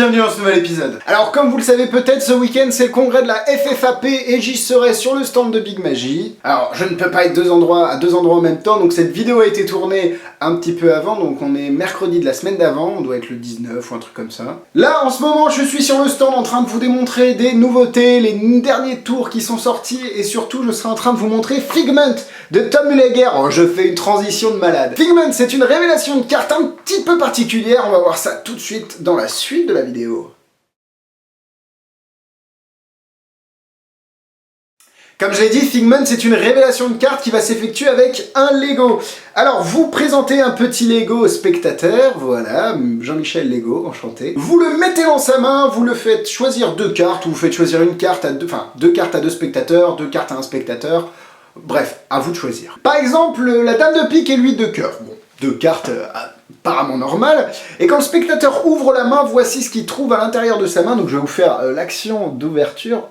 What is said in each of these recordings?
bienvenue dans ce nouvel épisode. Alors comme vous le savez peut-être, ce week-end c'est le congrès de la FFAP et j'y serai sur le stand de Big Magie. Alors je ne peux pas être à deux endroits en même temps, donc cette vidéo a été tournée un petit peu avant, donc on est mercredi de la semaine d'avant, on doit être le 19 ou un truc comme ça. Là en ce moment je suis sur le stand en train de vous démontrer des nouveautés, les derniers tours qui sont sortis et surtout je serai en train de vous montrer Figment de Tom Mulegger. Oh, je fais une transition de malade. Figment c'est une révélation de carte un petit peu particulière, on va voir ça tout de suite dans la suite de la vidéo. Comme je l'ai dit, Figment c'est une révélation de carte qui va s'effectuer avec un Lego. Alors vous présentez un petit Lego au spectateur, voilà, Jean-Michel Lego, enchanté. Vous le mettez dans sa main, vous le faites choisir deux cartes, ou vous faites choisir une carte à deux cartes à deux spectateurs, deux cartes à un spectateur. Bref, à vous de choisir. Par exemple, la dame de pique et lui de cœur. Bon, deux cartes apparemment normales. Et quand le spectateur ouvre la main, voici ce qu'il trouve à l'intérieur de sa main. Donc je vais vous faire l'action d'ouverture.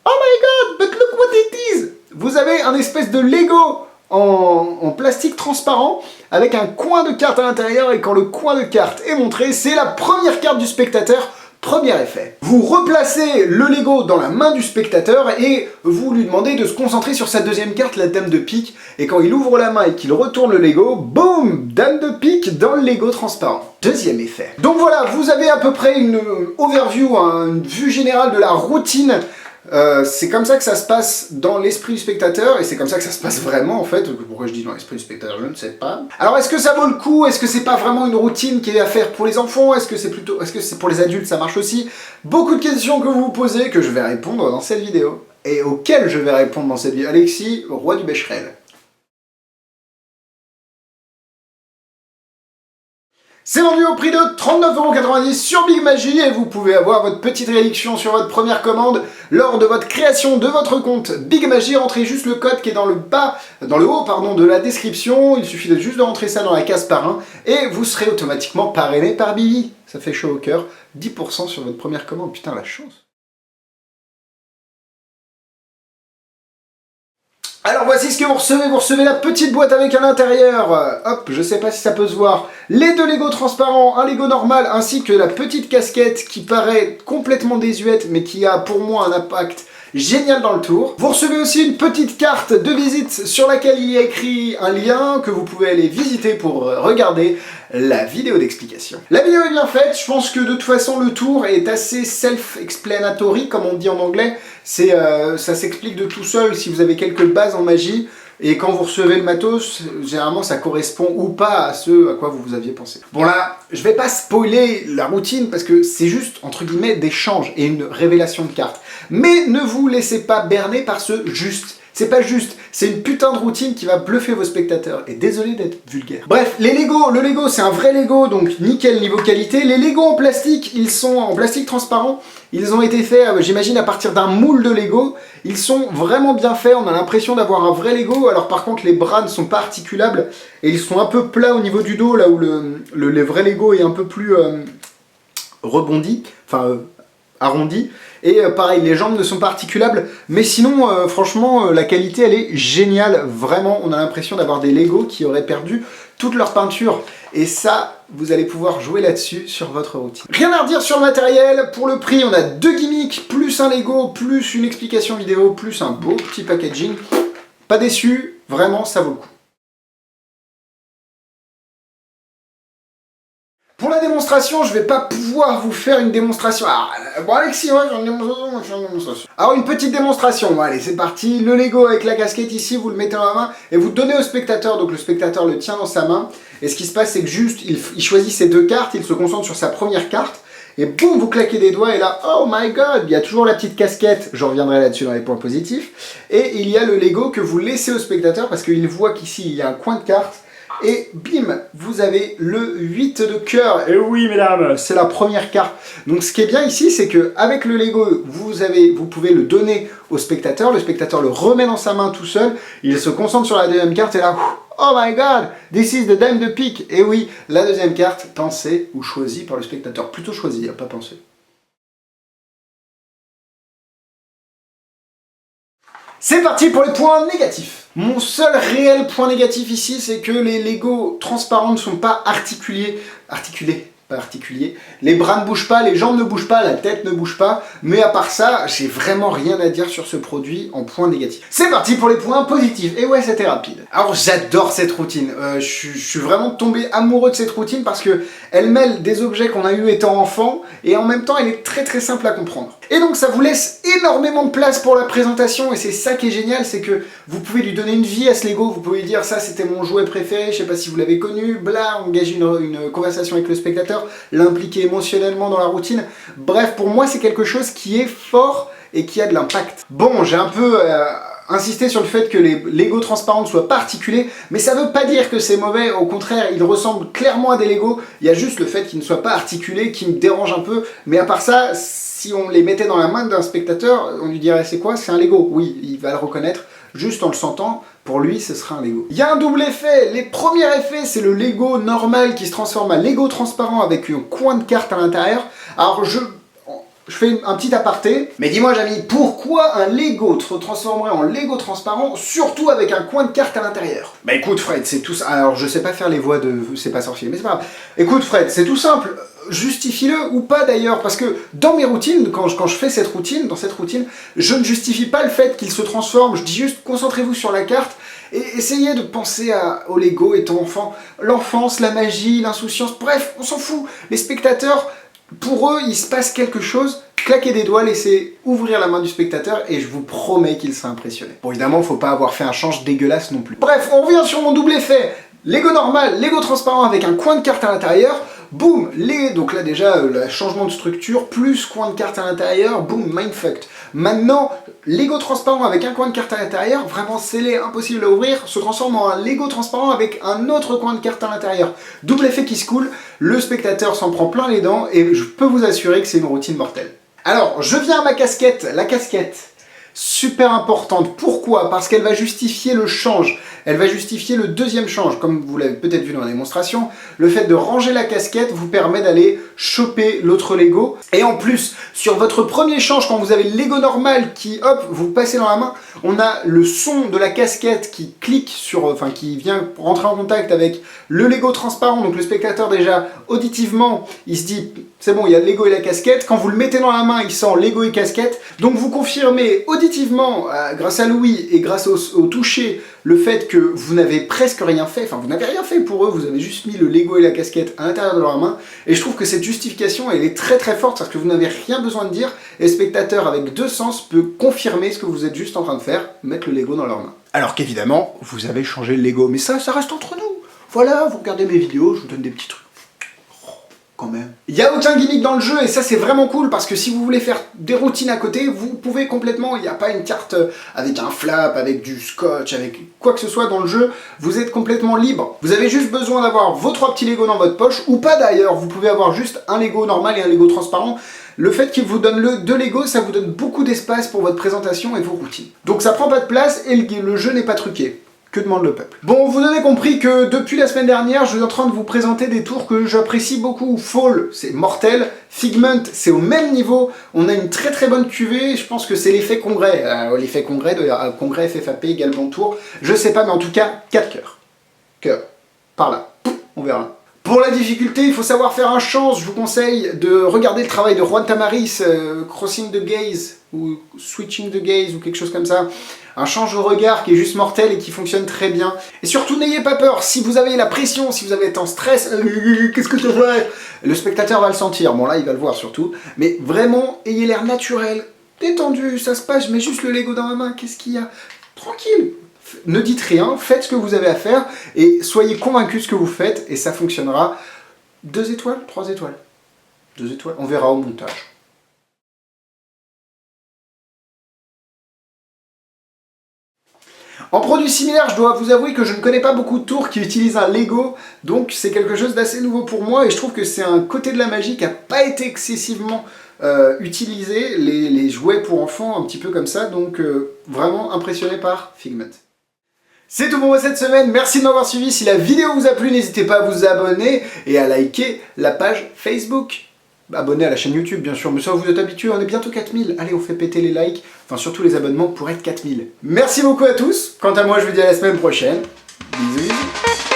Oh my god, but look what it is! Vous avez un espèce de Lego en plastique transparent avec un coin de carte à l'intérieur et quand le coin de carte est montré, c'est la première carte du spectateur. Premier effet. Vous replacez le Lego dans la main du spectateur et vous lui demandez de se concentrer sur sa deuxième carte, la dame de pique. Et quand il ouvre la main et qu'il retourne le Lego, boum, dame de pique dans le Lego transparent. Deuxième effet. Donc voilà, vous avez à peu près une overview, une vue générale de la routine. C'est comme ça que ça se passe dans l'esprit du spectateur et c'est comme ça que ça se passe vraiment en fait. Pourquoi je dis dans l'esprit du spectateur, je ne sais pas. Alors est-ce que ça vaut le coup? Est-ce que c'est pas vraiment une routine qui est à faire pour les enfants? Est-ce que c'est pour les adultes, ça marche aussi? Beaucoup de questions que vous vous posez que je vais répondre dans cette vidéo et auxquelles je vais répondre dans cette vidéo. Alexis, roi du Becherel. C'est vendu au prix de 39,90€ sur Big Magie et vous pouvez avoir votre petite réduction sur votre première commande lors de votre création de votre compte Big Magie. Rentrez juste le code qui est dans le haut de la description. Il suffit juste de rentrer ça dans la case parrain et vous serez automatiquement parrainé par Billy. Ça fait chaud au cœur. 10% sur votre première commande. Putain, la chance. Alors voici ce que vous recevez la petite boîte avec à l'intérieur, hop, je sais pas si ça peut se voir, les deux Lego transparents, un Lego normal, ainsi que la petite casquette qui paraît complètement désuète, mais qui a pour moi un impact génial dans le tour. Vous recevez aussi une petite carte de visite sur laquelle il y a écrit un lien que vous pouvez aller visiter pour regarder la vidéo d'explication. La vidéo est bien faite, je pense que de toute façon le tour est assez self-explanatory comme on dit en anglais. Ça s'explique de tout seul si vous avez quelques bases en magie. Et quand vous recevez le matos, généralement ça correspond ou pas à ce à quoi vous aviez pensé. Bon là, je vais pas spoiler la routine parce que c'est juste, entre guillemets, des changes et une révélation de cartes. Mais ne vous laissez pas berner par ce juste. C'est pas juste, c'est une putain de routine qui va bluffer vos spectateurs. Et désolé d'être vulgaire. Bref, le Lego c'est un vrai Lego, donc nickel niveau qualité. Les Lego en plastique, ils sont en plastique transparent. Ils ont été faits, j'imagine, à partir d'un moule de Lego. Ils sont vraiment bien faits, on a l'impression d'avoir un vrai Lego. Alors par contre, les bras ne sont pas articulables et ils sont un peu plats au niveau du dos, là où le vrai Lego est un peu plus rebondi, enfin arrondi. Et pareil, les jambes ne sont pas articulables, mais sinon, franchement, la qualité, elle est géniale. Vraiment, on a l'impression d'avoir des Lego qui auraient perdu toute leur peinture. Et ça, vous allez pouvoir jouer là-dessus sur votre routine. Rien à redire sur le matériel. Pour le prix, on a deux gimmicks, plus un Lego, plus une explication vidéo, plus un beau petit packaging. Pas déçu, vraiment, ça vaut le coup. Pour la démonstration, je vais pas pouvoir vous faire une démonstration. Ah, bon Alexis, ouais, j'ai une démonstration. Alors une petite démonstration, bon, allez c'est parti. Le Lego avec la casquette ici, vous le mettez dans la main et vous donnez au spectateur, donc le spectateur le tient dans sa main. Et ce qui se passe, c'est que juste, il choisit ses deux cartes, il se concentre sur sa première carte. Et boum, vous claquez des doigts et là, oh my god, il y a toujours la petite casquette, je reviendrai là-dessus dans les points positifs. Et il y a le Lego que vous laissez au spectateur parce qu'il voit qu'ici, il y a un coin de carte. Et bim, vous avez le 8 de cœur. Et oui, mesdames, c'est la première carte. Donc ce qui est bien ici, c'est que avec le Lego, vous pouvez le donner au spectateur. Le spectateur le remet dans sa main tout seul. Il se concentre sur la deuxième carte et là, oh my god, this is the dame de pique. Et oui, la deuxième carte, pensée ou choisie par le spectateur. Plutôt choisie, pas pensée. C'est parti pour les points négatifs. Mon seul réel point négatif ici, c'est que les Lego transparents ne sont pas articulés. particulier. Les bras ne bougent pas, les jambes ne bougent pas, la tête ne bouge pas, mais à part ça, j'ai vraiment rien à dire sur ce produit en point négatif. C'est parti pour les points positifs, et ouais, c'était rapide. Alors j'adore cette routine, je suis vraiment tombé amoureux de cette routine parce que elle mêle des objets qu'on a eu étant enfant, et en même temps elle est très simple à comprendre. Et donc ça vous laisse énormément de place pour la présentation, et c'est ça qui est génial, c'est que vous pouvez lui donner une vie à ce Lego, vous pouvez lui dire ça c'était mon jouet préféré, je sais pas si vous l'avez connu, bla, engager une conversation avec le spectateur, l'impliquer émotionnellement dans la routine. Bref, pour moi c'est quelque chose qui est fort et qui a de l'impact. Bon, j'ai un peu insisté sur le fait que les Lego transparents ne soient pas articulés, mais ça veut pas dire que c'est mauvais, au contraire, ils ressemblent clairement à des Lego, il y a juste le fait qu'ils ne soient pas articulés qui me dérange un peu, mais à part ça, si on les mettait dans la main d'un spectateur, on lui dirait c'est quoi? C'est un Lego. Oui, il va le reconnaître, juste en le sentant, pour lui ce sera un Lego. Il y a un double effet, les premiers effets c'est le Lego normal qui se transforme à Lego transparent avec un coin de carte à l'intérieur. Alors je fais un petit aparté, mais dis-moi Jamy, pourquoi un Lego se transformerait en Lego transparent, surtout avec un coin de carte à l'intérieur? Bah écoute Fred, c'est tout ça. Alors je sais pas faire les voix de C'est pas sorcier, mais c'est pas grave. Écoute Fred, c'est tout simple. Justifie-le ou pas d'ailleurs, parce que dans mes routines, quand je fais cette routine, dans cette routine, je ne justifie pas le fait qu'il se transforme, je dis juste concentrez-vous sur la carte et essayez de penser au Lego étant enfant, l'enfance, la magie, l'insouciance, bref, on s'en fout. Les spectateurs, pour eux, il se passe quelque chose, claquez des doigts, laissez ouvrir la main du spectateur et je vous promets qu'il sera impressionné. Bon évidemment, faut pas avoir fait un change dégueulasse non plus. Bref, on revient sur mon double effet. Lego normal, Lego transparent avec un coin de carte à l'intérieur. Boum, donc là déjà, le changement de structure, plus coin de carte à l'intérieur, boum, mindfucked. Maintenant, Lego transparent avec un coin de carte à l'intérieur, vraiment scellé, impossible à ouvrir, se transforme en un Lego transparent avec un autre coin de carte à l'intérieur. Double effet qui se coule, le spectateur s'en prend plein les dents, et je peux vous assurer que c'est une routine mortelle. Alors, je viens à ma casquette, la casquette. Super importante. Pourquoi? Parce qu'elle va justifier le change. Elle va justifier le deuxième change. Comme vous l'avez peut-être vu dans la démonstration, le fait de ranger la casquette vous permet d'aller choper l'autre Lego. Et en plus, sur votre premier change, quand vous avez le Lego normal qui, hop, vous passez dans la main, on a le son de la casquette qui clique sur, enfin qui vient rentrer en contact avec le Lego transparent. Donc le spectateur déjà, auditivement, il se dit, c'est bon, il y a le Lego et la casquette. Quand vous le mettez dans la main, il sent Lego et casquette. Donc vous confirmez auditivement, grâce à Louis et grâce au toucher, le fait que vous n'avez presque rien fait, enfin vous n'avez rien fait pour eux, vous avez juste mis le Lego et la casquette à l'intérieur de leur main, et je trouve que cette justification elle est très forte parce que vous n'avez rien besoin de dire, et le spectateur avec deux sens peut confirmer ce que vous êtes juste en train de faire, mettre le Lego dans leur main. Alors qu'évidemment, vous avez changé le Lego, mais ça reste entre nous. Voilà, vous regardez mes vidéos, je vous donne des petits trucs. Quand même. Il n'y a aucun gimmick dans le jeu et ça c'est vraiment cool parce que si vous voulez faire des routines à côté, vous pouvez complètement, il n'y a pas une carte avec un flap, avec du scotch, avec quoi que ce soit dans le jeu, vous êtes complètement libre. Vous avez juste besoin d'avoir vos 3 petits Lego dans votre poche, ou pas d'ailleurs, vous pouvez avoir juste un Lego normal et un Lego transparent. Le fait qu'il vous donne deux Lego, ça vous donne beaucoup d'espace pour votre présentation et vos routines. Donc ça prend pas de place et le jeu n'est pas truqué. Que demande le peuple? Bon, vous avez compris que depuis la semaine dernière, je suis en train de vous présenter des tours que j'apprécie beaucoup. Fall, c'est mortel. Figment, c'est au même niveau. On a une très bonne cuvée. Je pense que c'est l'effet congrès. L'effet congrès de congrès FFAP également tour. Je sais pas, mais en tout cas, 4 cœurs. Cœur. Par là. On verra. Pour la difficulté, il faut savoir faire un change. Je vous conseille de regarder le travail de Juan Tamariz, Crossing the Gaze, ou Switching the Gaze, ou quelque chose comme ça. Un change au regard qui est juste mortel et qui fonctionne très bien. Et surtout, n'ayez pas peur, si vous avez la pression, si vous avez été en stress, qu'est-ce que tu fais? Le spectateur va le sentir, bon là il va le voir surtout, mais vraiment, ayez l'air naturel, détendu, ça se passe, je mets juste le Lego dans ma main, qu'est-ce qu'il y a? Tranquille, ne dites rien, faites ce que vous avez à faire, et soyez convaincus de ce que vous faites, et ça fonctionnera. 2 étoiles, 3 étoiles. 2 étoiles, on verra au montage. En produit similaire, je dois vous avouer que je ne connais pas beaucoup de tours qui utilisent un Lego, donc c'est quelque chose d'assez nouveau pour moi, et je trouve que c'est un côté de la magie qui n'a pas été excessivement utilisé, les jouets pour enfants, un petit peu comme ça, donc vraiment impressionné par Figment. C'est tout pour moi cette semaine, merci de m'avoir suivi, si la vidéo vous a plu, n'hésitez pas à vous abonner et à liker la page Facebook. Abonnez à la chaîne YouTube bien sûr, mais ça vous êtes habitués, on est bientôt 4000, allez on fait péter les likes, enfin surtout les abonnements pour être 4000. Merci beaucoup à tous, quant à moi je vous dis à la semaine prochaine, bisous bisous.